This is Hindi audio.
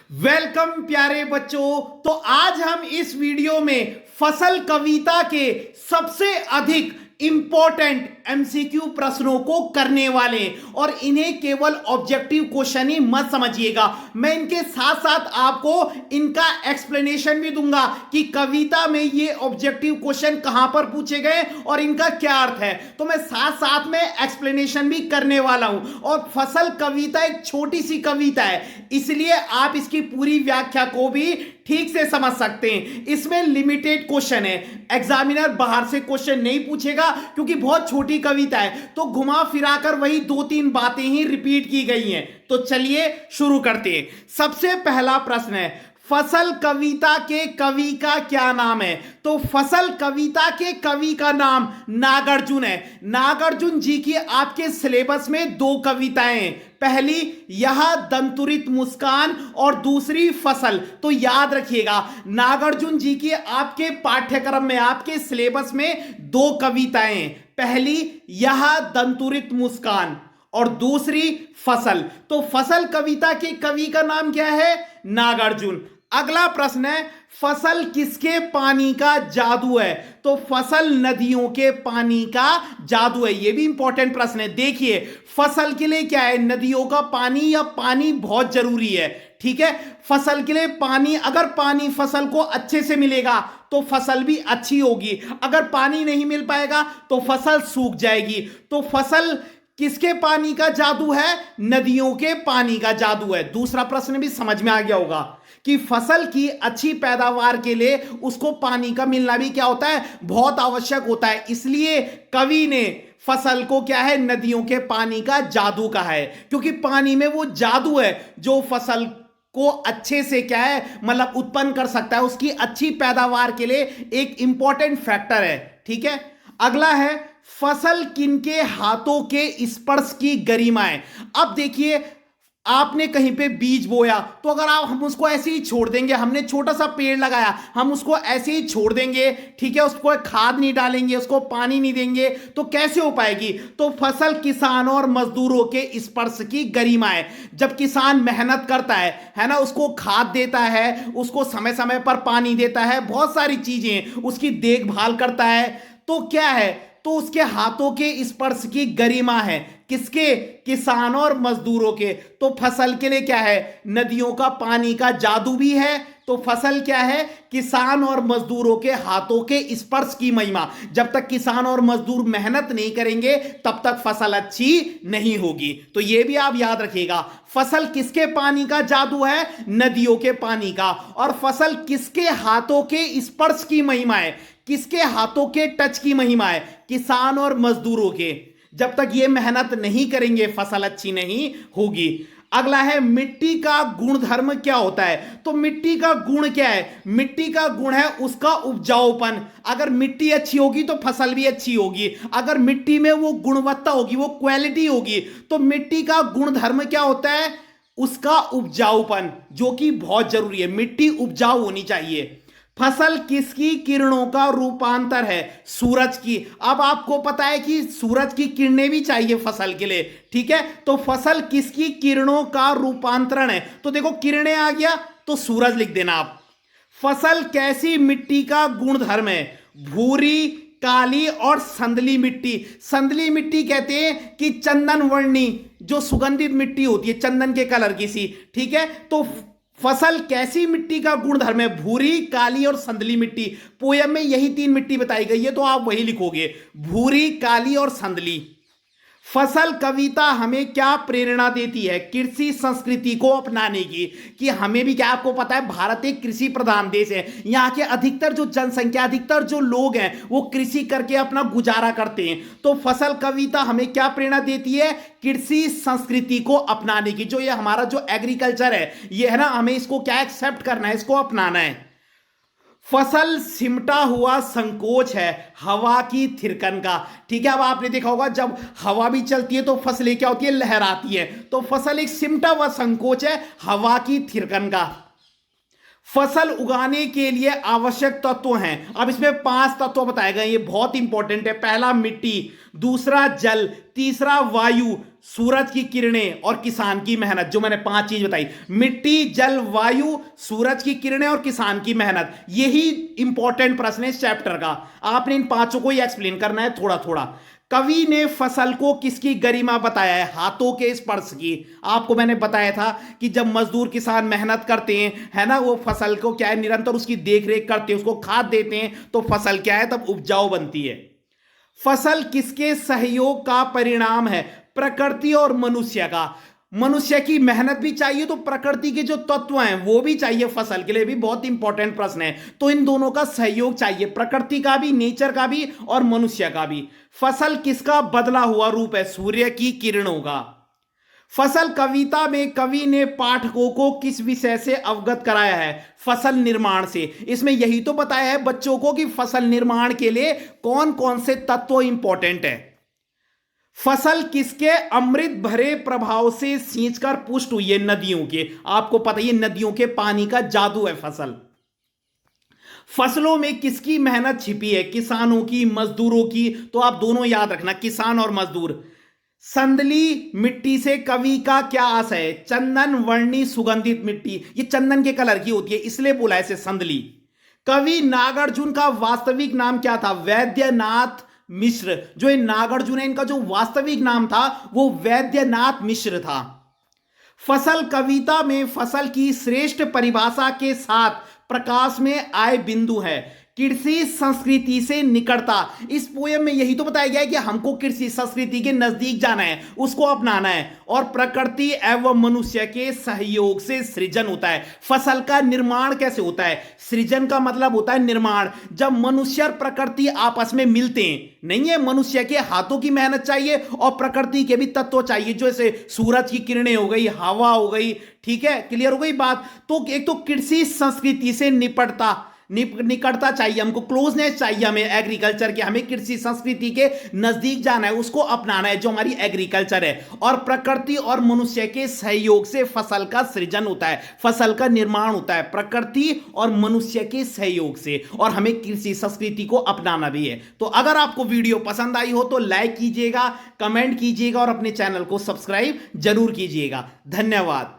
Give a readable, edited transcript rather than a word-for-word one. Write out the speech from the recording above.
वेलकम प्यारे बच्चों। तो आज हम इस वीडियो में फसल कविता के सबसे अधिक इंपॉर्टेंट एमसीक्यू प्रश्नों को करने वाले हैं और इन्हें केवल ऑब्जेक्टिव क्वेश्चन ही मत समझिएगा। मैं इनके साथ साथ आपको इनका एक्सप्लेनेशन भी दूंगा कि कविता में ये ऑब्जेक्टिव क्वेश्चन कहां पर पूछे गए और इनका क्या अर्थ है। तो मैं साथ साथ में एक्सप्लेनेशन भी करने वाला हूं। और फसल कविता एक छोटी सी कविता है, इसलिए आप इसकी पूरी व्याख्या को भी ठीक से समझ सकते हैं। इसमें लिमिटेड क्वेश्चन है, एग्जामिनर बाहर से क्वेश्चन नहीं पूछेगा क्योंकि बहुत छोटी कविता है, तो घुमा फिराकर वही दो तीन बातें ही रिपीट की गई हैं। तो चलिए शुरू करते हैं। सबसे पहला प्रश्न है, फसल कविता के कवि का क्या नाम है? तो फसल कविता के कवि का नाम नागार्जुन है। नागार्जुन जी की आपके सिलेबस में दो कविताएं हैं, पहली यह दंतुरित मुस्कान और दूसरी फसल। तो याद रखिएगा, नागार्जुन जी की आपके पाठ्यक्रम में आपके सिलेबस में दो कविताएं हैं, पहली यह दंतुरित मुस्कान और दूसरी फसल। तो फसल कविता के कवि का नाम क्या है? नागार्जुन। अगला प्रश्न है, फसल किसके पानी का जादू है? तो फसल नदियों के पानी का जादू है। यह भी इंपॉर्टेंट प्रश्न है। देखिए, फसल के लिए क्या है? नदियों का पानी या पानी बहुत जरूरी है। ठीक है, फसल के लिए पानी, अगर पानी फसल को अच्छे से मिलेगा तो फसल भी अच्छी होगी, अगर पानी नहीं मिल पाएगा तो फसल सूख जाएगी। तो फसल किसके पानी का जादू है? नदियों के पानी का जादू है। दूसरा प्रश्न भी समझ में आ गया होगा कि फसल की अच्छी पैदावार के लिए उसको पानी का मिलना भी क्या होता है? बहुत आवश्यक होता है। इसलिए कवि ने फसल को क्या है? नदियों के पानी का जादू कहा है, क्योंकि पानी में वो जादू है जो फसल को अच्छे से क्या है, मतलब उत्पन्न कर सकता है, उसकी अच्छी पैदावार के लिए एक इंपॉर्टेंट फैक्टर है। ठीक है, अगला है, फसल किनके हाथों के स्पर्श की गरिमा है? अब देखिए, आपने कहीं पे बीज बोया तो अगर हम उसको ऐसे ही छोड़ देंगे, हमने छोटा सा पेड़ लगाया, हम उसको ऐसे ही छोड़ देंगे, ठीक है, उसको खाद नहीं डालेंगे, उसको पानी नहीं देंगे, तो कैसे हो पाएगी? तो फसल किसानों और मजदूरों के स्पर्श की गरिमा है। जब किसान मेहनत करता है ना, उसको खाद देता है, उसको समय समय पर पानी देता है, बहुत सारी चीजें उसकी देखभाल करता है, तो क्या है? तो उसके हाथों के स्पर्श की गरिमा है। किसके? किसानों और मजदूरों के। तो फसल के लिए क्या है? नदियों का पानी का जादू भी है। तो फसल क्या है? किसान और मजदूरों के हाथों के स्पर्श की महिमा। जब तक किसान और मजदूर मेहनत नहीं करेंगे तब तक फसल अच्छी नहीं होगी। तो यह भी आप याद रखिएगा, फसल किसके पानी का जादू है? नदियों के पानी का। और फसल किसके हाथों के स्पर्श की महिमा है? किसके हाथों के टच की महिमा है? किसान और मजदूरों के। जब तक ये मेहनत नहीं करेंगे फसल अच्छी नहीं होगी। अगला है, मिट्टी का गुणधर्म क्या होता है? तो मिट्टी का गुण क्या है? मिट्टी का गुण है उसका उपजाऊपन। अगर मिट्टी अच्छी होगी तो फसल भी अच्छी होगी, अगर मिट्टी में वो गुणवत्ता होगी, वो क्वालिटी होगी, तो मिट्टी का गुणधर्म क्या होता है? उसका उपजाऊपन, जो कि बहुत जरूरी है। मिट्टी उपजाऊ होनी चाहिए। फसल किसकी किरणों का रूपांतर है? सूरज की। अब आपको पता है कि सूरज की किरणें भी चाहिए फसल के लिए, ठीक है, तो फसल किसकी किरणों का रूपांतरण है? तो देखो, किरणें आ गया तो सूरज लिख देना आप। फसल कैसी मिट्टी का गुणधर्म है? भूरी, काली और संदली मिट्टी। संदली मिट्टी कहते हैं कि चंदन वर्णी, जो सुगंधित मिट्टी होती है, चंदन के कलर की सी, ठीक है। तो फसल कैसी मिट्टी का गुणधर्म है? भूरी, काली और संदली मिट्टी। पोयम में यही तीन मिट्टी बताई गई है, तो आप वही लिखोगे, भूरी, काली और संदली। फसल कविता हमें क्या प्रेरणा देती है? कृषि संस्कृति को अपनाने की। कि हमें भी क्या, आपको पता है भारत एक कृषि प्रधान देश है, यहाँ के अधिकतर जो जनसंख्या, अधिकतर जो लोग हैं वो कृषि करके अपना गुजारा करते हैं। तो फसल कविता हमें क्या प्रेरणा देती है? कृषि संस्कृति को अपनाने की। जो ये हमारा जो एग्रीकल्चर है, ये है ना, हमें इसको क्या एक्सेप्ट करना है, इसको अपनाना है। फसल सिमटा हुआ संकोच है हवा की थिरकन का। ठीक है, अब आपने देखा होगा जब हवा भी चलती है तो फसलें क्या होती है? लहराती है। तो फसल एक सिमटा हुआ संकोच है हवा की थिरकन का। फसल उगाने के लिए आवश्यक तत्व हैं। अब इसमें 5 तत्व बताए गए, ये बहुत इंपॉर्टेंट है। पहला मिट्टी, दूसरा जल, तीसरा वायु, सूरज की किरणें और किसान की मेहनत। जो मैंने 5 चीज बताई, मिट्टी, जल, वायु, सूरज की किरणें और किसान की मेहनत, यही इंपॉर्टेंट प्रश्न है इस चैप्टर का। आपने इन 5 को ही एक्सप्लेन करना है थोड़ा थोड़ा। कवि ने फसल को किसकी गरिमा बताया है? हाथों के स्पर्श की। आपको मैंने बताया था कि जब मजदूर किसान मेहनत करते हैं, है ना, वो फसल को क्या है, निरंतर उसकी देखरेख करते हैं, उसको खाद देते हैं, तो फसल क्या है, तब उपजाऊ बनती है। फसल किसके सहयोग का परिणाम है? प्रकृति और मनुष्य का। मनुष्य की मेहनत भी चाहिए, तो प्रकृति के जो तत्व हैं वो भी चाहिए। फसल के लिए भी बहुत इंपॉर्टेंट प्रश्न है। तो इन दोनों का सहयोग चाहिए, प्रकृति का भी, नेचर का भी और मनुष्य का भी। फसल किसका बदला हुआ रूप है? सूर्य की किरणों का। फसल कविता में कवि ने पाठकों को किस विषय से अवगत कराया है? फसल निर्माण से। इसमें यही तो बताया है बच्चों को कि फसल निर्माण के लिए कौन कौन से तत्व इंपॉर्टेंट है। फसल किसके अमृत भरे प्रभाव से सींचकर पुष्ट हुई है? नदियों के। आपको पता है नदियों के पानी का जादू है फसल। फसलों में किसकी मेहनत छिपी है? किसानों की, मजदूरों की। तो आप दोनों याद रखना, किसान और मजदूर। संदली मिट्टी से कवि का क्या आशय है? चंदन वर्णी सुगंधित मिट्टी, ये चंदन के कलर की होती है, इसलिए बोला है इसे संदली। कवि नागार्जुन का वास्तविक नाम क्या था? वैद्यनाथ मिश्र। जो ये नागार्जुन है, इनका जो वास्तविक नाम था वो वैद्यनाथ मिश्र था। फसल कविता में फसल की श्रेष्ठ परिभाषा के साथ प्रकाश में आए बिंदु है कृषि संस्कृति से निकटता। इस पोयम में यही तो बताया गया है कि हमको कृषि संस्कृति के नजदीक जाना है, उसको अपनाना है, और प्रकृति एवं मनुष्य के सहयोग से सृजन होता है। फसल का निर्माण कैसे होता है? सृजन का मतलब होता है निर्माण। जब मनुष्य और प्रकृति आपस में मिलते हैं, नहीं है, मनुष्य के हाथों की मेहनत चाहिए और प्रकृति के भी तत्व चाहिए, जैसे सूरज की किरणें हो गई, हवा हो गई, ठीक है, क्लियर हो गई बात। तो एक तो कृषि संस्कृति से निकटता चाहिए हमको, क्लोजनेस चाहिए हमें एग्रीकल्चर के, हमें कृषि संस्कृति के नजदीक जाना है, उसको अपनाना है जो हमारी एग्रीकल्चर है। और प्रकृति और मनुष्य के सहयोग से फसल का सृजन होता है, फसल का निर्माण होता है प्रकृति और मनुष्य के सहयोग से, और हमें कृषि संस्कृति को अपनाना भी है। तो अगर आपको वीडियो पसंद आई हो तो लाइक कीजिएगा, कमेंट कीजिएगा और अपने चैनल को सब्सक्राइब जरूर कीजिएगा। धन्यवाद।